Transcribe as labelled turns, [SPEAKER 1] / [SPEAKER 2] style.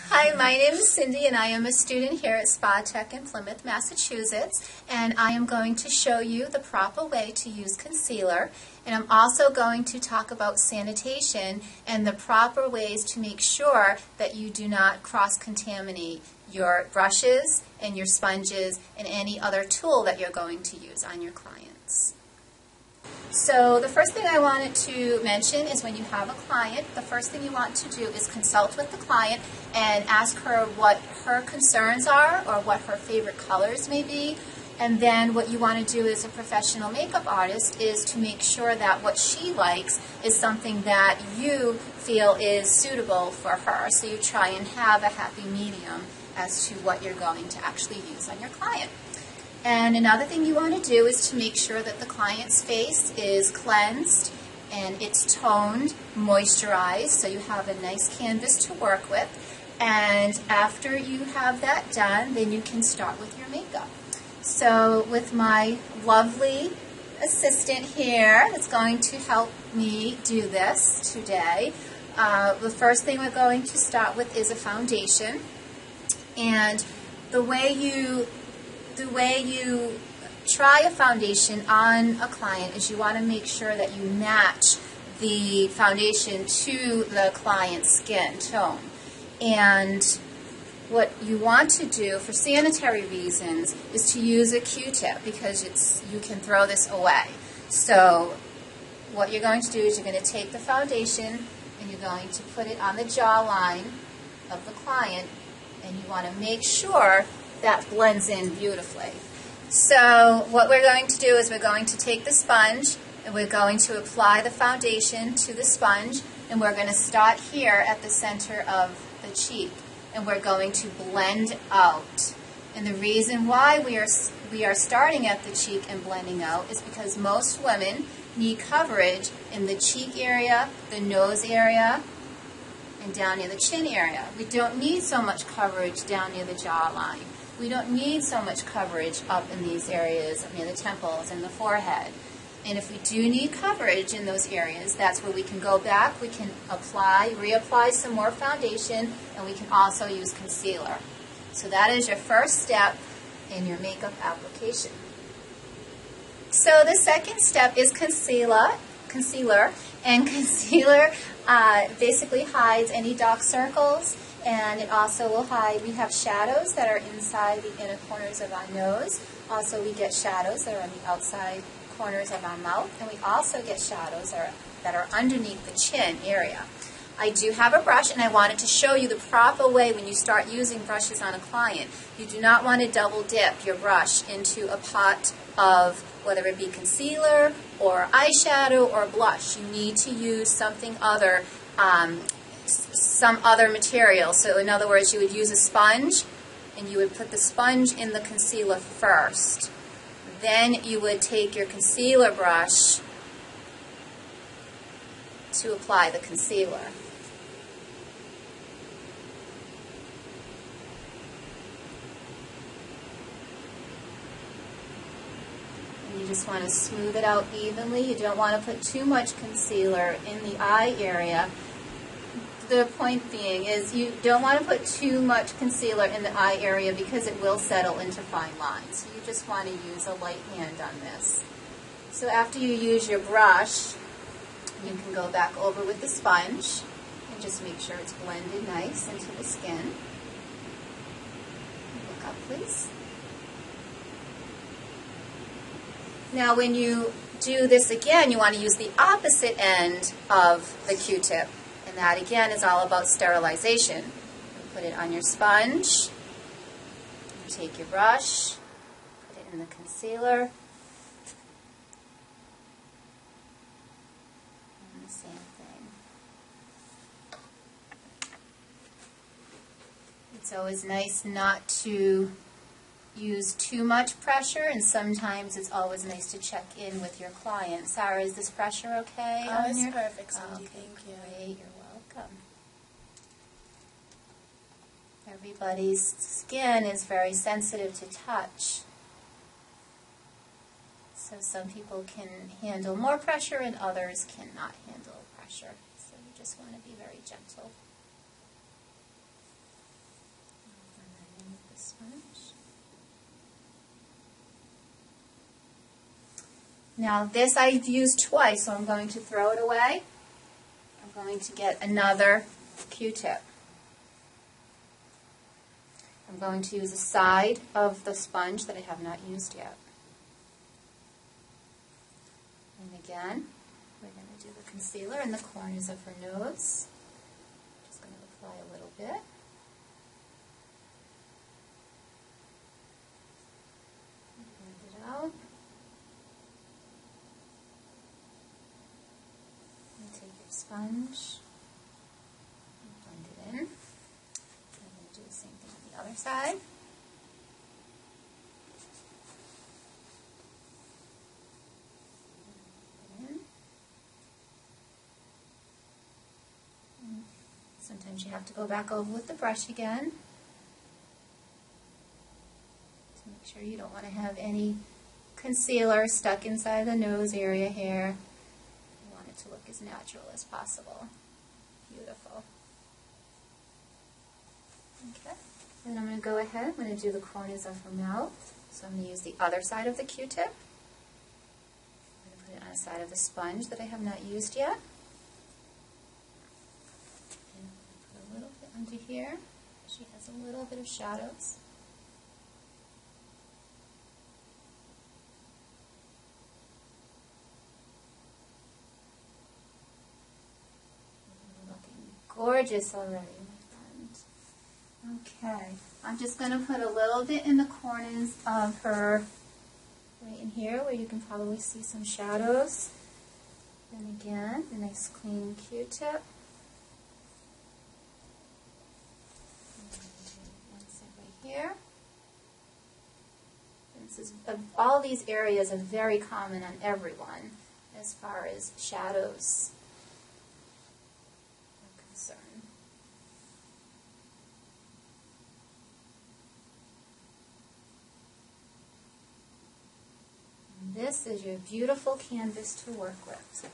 [SPEAKER 1] Hi, my name is Cindy and I am a student here at Spa Tech in Plymouth, Massachusetts, and I am going to show you the proper way to use concealer, and I'm also going to talk about sanitation and the proper ways to make sure that you do not cross-contaminate your brushes and your sponges and any other tool that you're going to use on your clients. So the first thing I wanted to mention is when you have a client, the first thing you want to do is consult with the client and ask her what her concerns are or what her favorite colors may be. And then what you want to do as a professional makeup artist is to make sure that what she likes is something that you feel is suitable for her. So you try and have a happy medium as to what you're going to actually use on your client. And another thing you want to do is to make sure that the client's face is cleansed and it's toned, moisturized, so you have a nice canvas to work with. And after you have that done, then you can start with your makeup. So with my lovely assistant here that's going to help me do this today, the first thing we're going to start with is a foundation. And the way you try a foundation on a client is you want to make sure that you match the foundation to the client's skin tone. And what you want to do for sanitary reasons is to use a Q-tip because you can throw this away. So what you're going to do is you're going to take the foundation and you're going to put it on the jawline of the client, and you want to make sure that blends in beautifully. So what we're going to do is we're going to take the sponge and we're going to apply the foundation to the sponge, and we're going to start here at the center of the cheek and we're going to blend out. And the reason why we are starting at the cheek and blending out is because most women need coverage in the cheek area, the nose area, and down near the chin area. We don't need so much coverage down near the jawline. We don't need so much coverage up in these areas, up near the temples and the forehead. And if we do need coverage in those areas, that's where we can go back, we can reapply some more foundation, and we can also use concealer. So that is your first step in your makeup application. So the second step is concealer, and concealer basically hides any dark circles, and it also will hide, we have shadows that are inside the inner corners of our nose. Also we get shadows that are on the outside corners of our mouth, and we also get shadows that are underneath the chin area. I do have a brush, and I wanted to show you the proper way when you start using brushes on a client. You do not want to double dip your brush into a pot of whether it be concealer or eyeshadow or blush. You need to use something other, some other material. So in other words, you would use a sponge, and you would put the sponge in the concealer first. Then you would take your concealer brush to apply the concealer. And you just want to smooth it out evenly. You don't want to put too much concealer in the eye area. The point being is you don't want to put too much concealer in the eye area because it will settle into fine lines. So you just want to use a light hand on this. So after you use your brush, you can go back over with the sponge and just make sure it's blended nice into the skin. Look up, please. Now when you do this again, you want to use the opposite end of the Q-tip. And that, again, is all about sterilization. You put it on your sponge, you take your brush, put it in the concealer, and the same thing. It's always nice not to use too much pressure, and sometimes it's always nice to check in with your client. Sarah, is this pressure okay?
[SPEAKER 2] Oh, it's perfect, Cindy.
[SPEAKER 1] Okay,
[SPEAKER 2] Thank you.
[SPEAKER 1] Great, you're welcome. Everybody's skin is very sensitive to touch. So some people can handle more pressure and others cannot handle pressure. So you just want to be very gentle. Now this I've used twice, so I'm going to throw it away. I'm going to get another Q-tip. I'm going to use a side of the sponge that I have not used yet. And again, we're going to do the concealer in the corners of her nose. Just going to apply a little bit. Blend it out. And take your sponge and blend it in. I'm going to do the same thing on the other side. Sometimes you have to go back over with the brush again to make sure you don't want to have any concealer stuck inside the nose area here. You want it to look as natural as possible. Beautiful. Okay, then I'm going to go ahead, I'm going to do the corners of her mouth. So I'm going to use the other side of the Q-tip. I'm going to put it on the side of the sponge that I have not used yet. Under here, she has a little bit of shadows. Looking gorgeous already, my friend. Okay, I'm just going to put a little bit in the corners of her, right in here where you can probably see some shadows. And again, a nice clean Q-tip. Here. This is, all these areas are very common on everyone as far as shadows are concerned. And this is your beautiful canvas to work with.